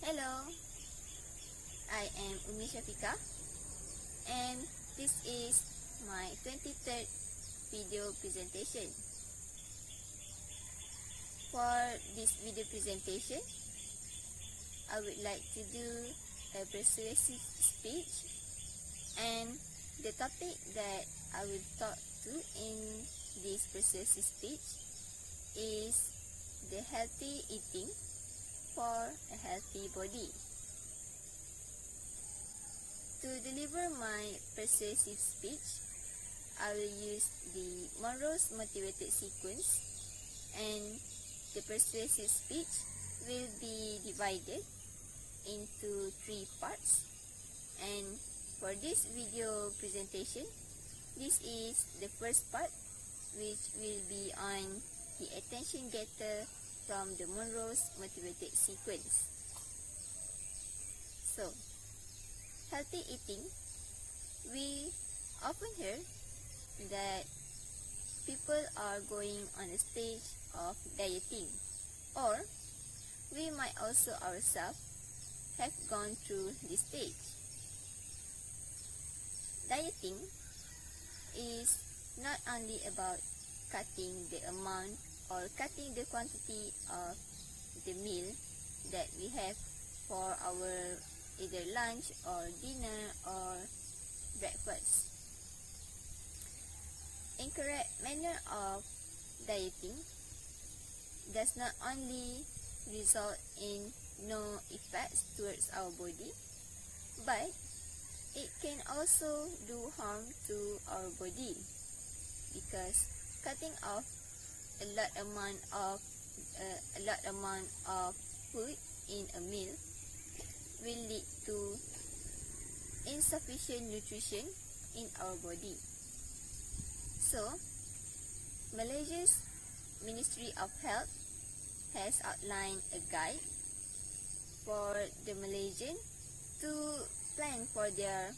Hello, I am Umi Shafika and this is my 23rd video presentation. For this video presentation, I would like to do a persuasive speech, and the topic that I will talk to in this persuasive speech is the healthy eating for a healthy body. To deliver my persuasive speech, I will use the Monroe's motivated sequence, and the persuasive speech will be divided into 3 parts. And for this video presentation, this is the first part, which will be on the attention getter from the Monroe's motivated sequence. So, healthy eating. We often hear that people are going on a stage of dieting, or we might also ourselves have gone through this stage. Dieting is not only about cutting the amount or cutting the quantity of the meal that we have for our either lunch or dinner or breakfast. Incorrect manner of dieting does not only result in no effects towards our body, but it can also do harm to our body, because cutting off a lot amount of food in a meal will lead to insufficient nutrition in our body. So, Malaysia's Ministry of Health has outlined a guide for the Malaysian to plan for their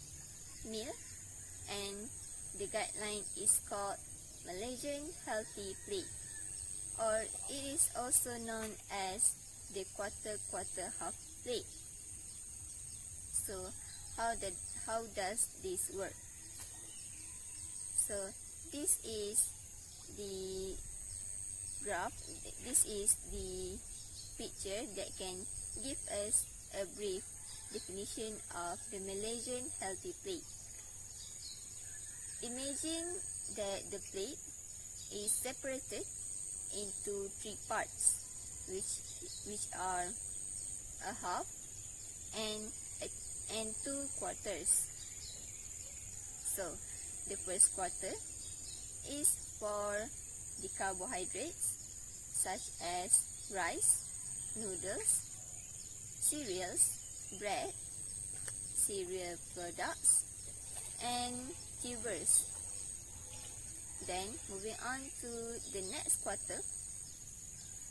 meal, and the guideline is called Malaysian Healthy Plate, or it is also known as the quarter-half plate. So, how does this work? So, this is the graph, this is the picture that can give us a brief definition of the Malaysian healthy plate. Imagine that the plate is separated into 3 parts, which are a half and 2 quarters. So, the first quarter is for the carbohydrates such as rice, noodles, cereals, bread, cereal products, and tubers. Then, moving on to the next quarter,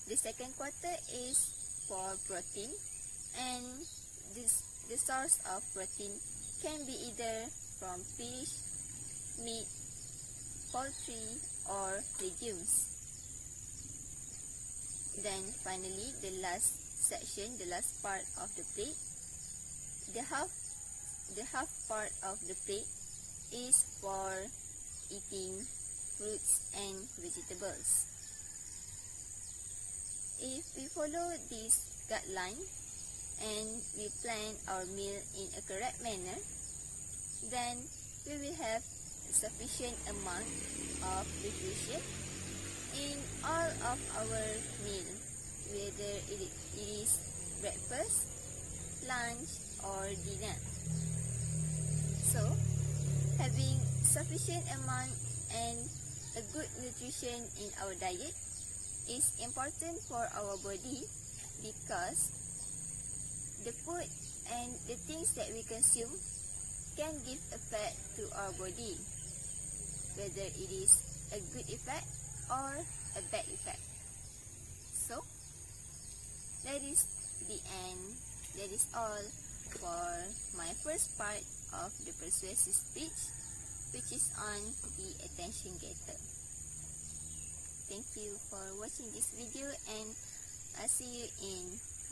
the second quarter is for protein, and the source of protein can be either from fish, meat, poultry, or legumes. Then finally, the last section, the last part of the plate, the half part of the plate is for eating fruits and vegetables. If we follow this guideline and we plan our meal in a correct manner, then we will have sufficient amount of nutrition in all of our meal, whether it is breakfast, lunch, or dinner. So, having sufficient amount and a good nutrition in our diet is important for our body, because the food and the things that we consume can give effect to our body, whether it is a good effect or a bad effect. So, that is the end. That is all for my first part of the persuasive speech, which is on the attention getter. Thank you for watching this video, and I'll see you in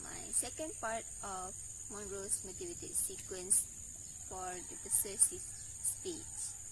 my second part of Monroe's motivated sequence for the persuasive speech.